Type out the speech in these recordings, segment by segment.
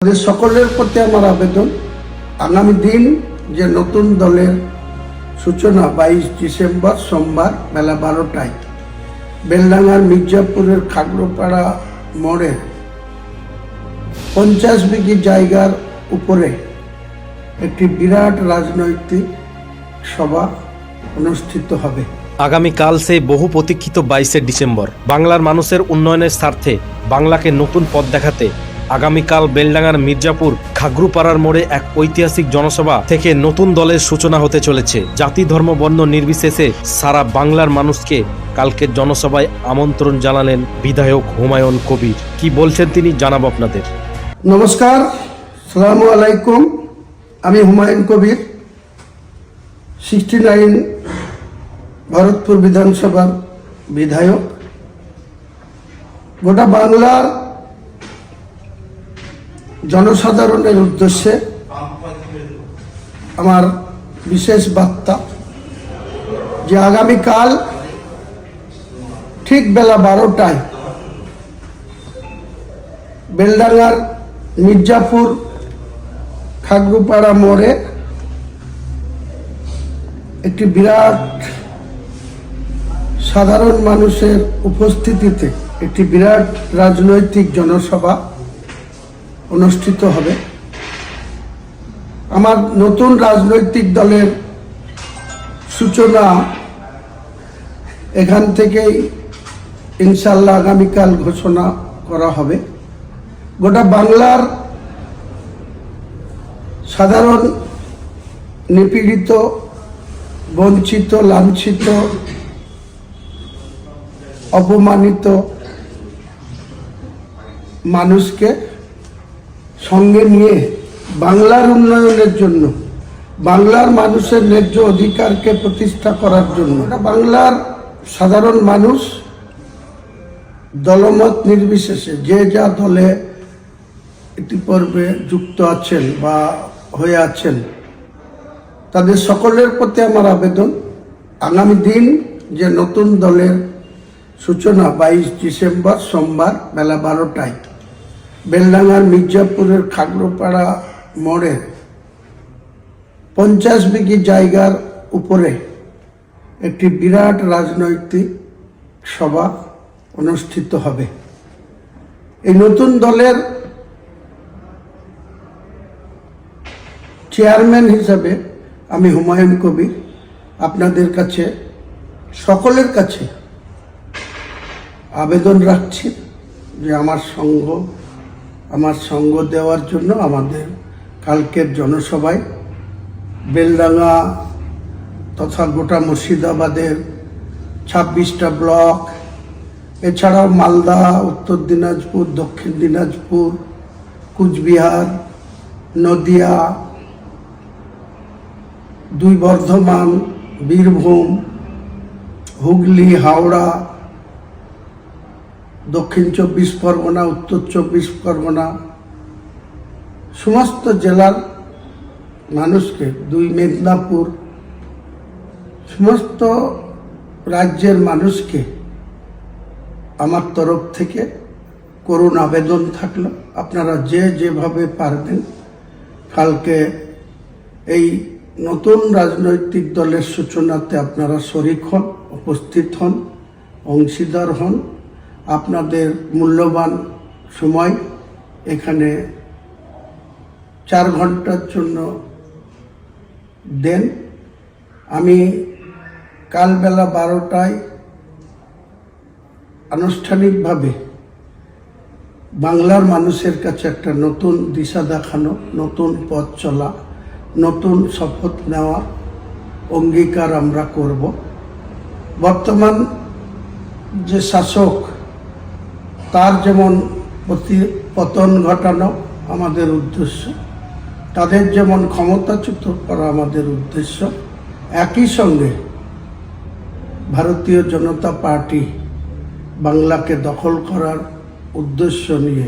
আমাদের সকলের প্রতি আমার আবেদন, আগামী দিন যে নতুন দলের সূচনা 22 ডিসেম্বর সোমবার বেলা 12টায় বেলডাঙ্গার মির্জাপুরের খাগড়াপাড়া মোড়ে 50 বিঘি জায়গার উপরে একটি বিরাট রাজনৈতিক সভা অনুষ্ঠিত হবে। আগামীকাল সেই বহু প্রতীক্ষিত 22শে ডিসেম্বর বাংলার মানুষের উন্নয়নের স্বার্থে বাংলাকে নতুন পথ দেখাতে আগামীকাল বেলডাঙ্গার মির্জাপুর খাগড়াপাড়ার মোড়ে এক ঐতিহাসিক জনসভা থেকে নতুন দলের সূচনা হতে চলেছে। জাতি ধর্ম বর্ণ নির্বিশেষে সারা বাংলার মানুষকে কালকের জনসভায় আমন্ত্রণ জানালেন বিধায়ক হুমায়ুন কবির। কি বলছেন তিনি জানাবো আপনাদের। নমস্কার, আসসালামু আলাইকুম। আমি হুমায়ুন কবির, 69 ভরতপুর বিধানসভার বিধায়ক। গোটা বাংলার জনসাধারণের উদ্দেশ্যে আমার বিশেষ বার্তা যে আগামীকাল ঠিক বেলা 12টায় বেলডাঙ্গার মির্জাপুর খাগড়াপাড়া মোড়ে একটি বিরাট সাধারণ মানুষের উপস্থিতিতে একটি বিরাট রাজনৈতিক জনসভা অনুষ্ঠিত হবে। আমার নতুন রাজনৈতিক দলের সূচনা এখান থেকেই ইনশাল্লাহ আগামীকাল ঘোষণা করা হবে। গোটা বাংলার সাধারণ নিপীড়িত, বঞ্চিত, লাঞ্ছিত, অপমানিত মানুষকে সঙ্গে নিয়ে বাংলার উন্নয়নের জন্য, বাংলার মানুষের ন্যায্য অধিকারকে প্রতিষ্ঠা করার জন্য বাংলার সাধারণ মানুষ দলমত নির্বিশেষে যে যা দলে ইতিপূর্বে যুক্ত আছেন বা হয়ে আছেন, তাদের সকলের প্রতি আমার আবেদন, আগামী দিন যে নতুন দলের সূচনা 22 ডিসেম্বর সোমবার বেলা 12টায় বেলডাঙ্গার মির্জাপুরের খাগড়াপাড়া মোড়ে 50 বিঘি জায়গার উপরে একটি বিরাট রাজনৈতিক সভা অনুষ্ঠিত হবে। এই নতুন দলের চেয়ারম্যান হিসাবে আমি হুমায়ুন কবির আপনাদের কাছে, সকলের কাছে আবেদন রাখছি যে আমার সঙ্গ দেওয়ার জন্য আমাদের কালকের জনসভায় বেলডাঙ্গা তথা গোটা মুর্শিদাবাদের 26টা ব্লক, এছাড়াও মালদা, উত্তর দিনাজপুর, দক্ষিণ দিনাজপুর, কুচবিহার, নদিয়া, 2 বর্ধমান, বীরভূম, হুগলি, হাওড়া, দক্ষিণ 24 পরগনা, উত্তর 24 পরগনা, সমস্ত জেলার মানুষকে, 2 মেদিনীপুর, সমস্ত রাজ্যের মানুষকে আমার তরফ থেকে করুণ আবেদন থাকলো, আপনারা যেভাবে পারবেন কালকে এই নতুন রাজনৈতিক দলের সূচনাতে আপনারা শরিক হন, উপস্থিত হন, অংশীদার হন। আপনাদের মূল্যবান সময় এখানে 4 ঘন্টার জন্য দেন। আমি কাল বেলা 12টায় আনুষ্ঠানিকভাবে বাংলার মানুষের কাছে একটা নতুন দিশা দেখানো, নতুন পথ চলা, নতুন শপথ নেওয়া, অঙ্গীকার আমরা করব। বর্তমান যে শাসক, তার যেমন পতন ঘটানো আমাদের উদ্দেশ্য, তাদের যেমন ক্ষমতাচ্যুত করা আমাদের উদ্দেশ্য, একই সঙ্গে ভারতীয় জনতা পার্টি বাংলাকে দখল করার উদ্দেশ্য নিয়ে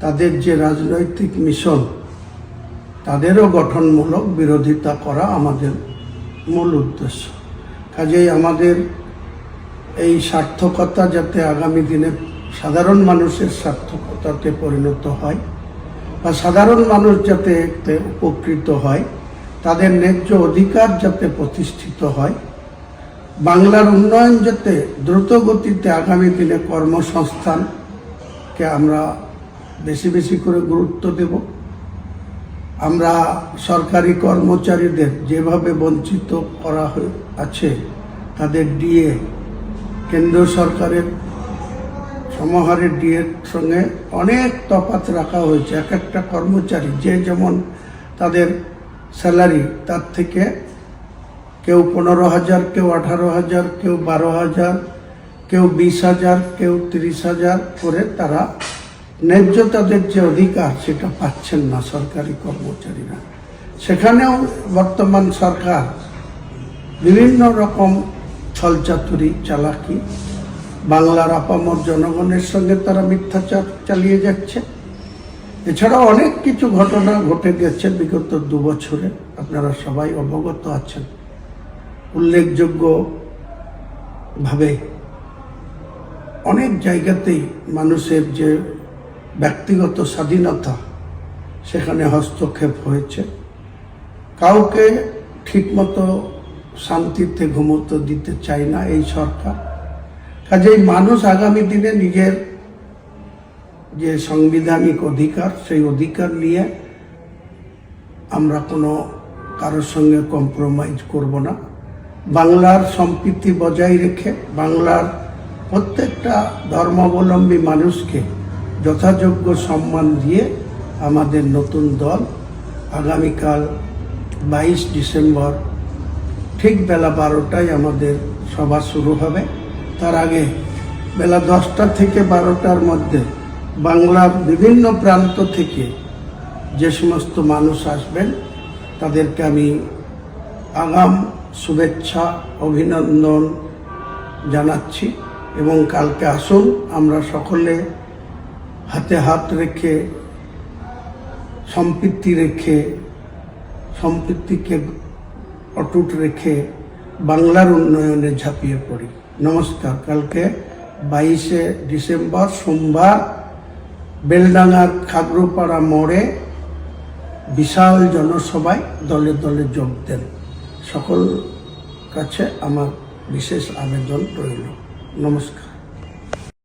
তাদের যে রাজনৈতিক মিশন, তাদেরও গঠনমূলক বিরোধিতা করা আমাদের মূল উদ্দেশ্য। কাজেই আমাদের এই সার্থকতা যাতে আগামী দিনে সাধারণ মানুষের সার্থকতাতে পরিণত হয়, বা সাধারণ মানুষ যাতে এতে উপকৃত হয়, তাদের ন্যায্য অধিকার যাতে প্রতিষ্ঠিত হয়, বাংলার উন্নয়ন যাতে দ্রুত গতিতে আগামী দিনে কর্মসংস্থানকে আমরা বেশি বেশি করে গুরুত্ব দেব। আমরা সরকারি কর্মচারীদের যেভাবে বঞ্চিত করা আছে, তাদের ডিএ কেন্দ্রীয় সরকারের সমাহারের ডিএর সঙ্গে অনেক তফাৎ রাখা হয়েছে। এক একটা কর্মচারী যে যেমন তাদের স্যালারি, তার থেকে কেউ 15,000, কেউ 18,000, কেউ 12,000, কেউ 20,000, কেউ 30,000 করে তারা ন্যায্য তাদের যে অধিকার সেটা পাচ্ছেন না সরকারি কর্মচারীরা। সেখানেও বর্তমান সরকার বিভিন্ন রকম ছলচাতুরি চালাকি, বাংলার আপামর জনগণের সঙ্গে তারা মিথ্যাচার চালিয়ে যাচ্ছে। এছাড়াও অনেক কিছু ঘটনা ঘটে গেছে বিগত 2 বছরে, আপনারা সবাই অবগত আছেন। উল্লেখযোগ্যভাবে অনেক জায়গাতেই মানুষের যে ব্যক্তিগত স্বাধীনতা, সেখানে হস্তক্ষেপ হয়েছে। কাউকে ঠিকমতো শান্তিতে ঘুমোতে দিতে চায় না এই সরকার। কাজেই মানুষ আগামী দিনে নিজের যে সাংবিধানিক অধিকার, সেই অধিকার নিয়ে আমরা কোনো কারোর সঙ্গে কম্প্রোমাইজ করব না। বাংলার সম্প্রীতি বজায় রেখে বাংলার প্রত্যেকটা ধর্মাবলম্বী মানুষকে যথাযোগ্য সম্মান দিয়ে আমাদের নতুন দল আগামীকাল 22 ডিসেম্বর ঠিক বেলা 12টায় আমাদের সভা শুরু হবে। তার আগে বেলা 10টা থেকে 12টার মধ্যে বাংলার বিভিন্ন প্রান্ত থেকে যে সমস্ত মানুষ আসবেন, তাদেরকে আমি আগাম শুভেচ্ছা অভিনন্দন জানাচ্ছি। এবং কালকে আসুন, আমরা সকলে হাতে হাত রেখে সম্প্রীতিকে অটুট রেখে বাংলার উন্নয়নে ঝাঁপিয়ে পড়ি। নমস্কার। কালকে 22শে ডিসেম্বর সোমবার বেলডাঙ্গার খাগড়ুপাড়া মোড়ে বিশাল জনসভায় দলে দলে যোগ দেন। সকল কাছে আমার বিশেষ আবেদন রইল। নমস্কার।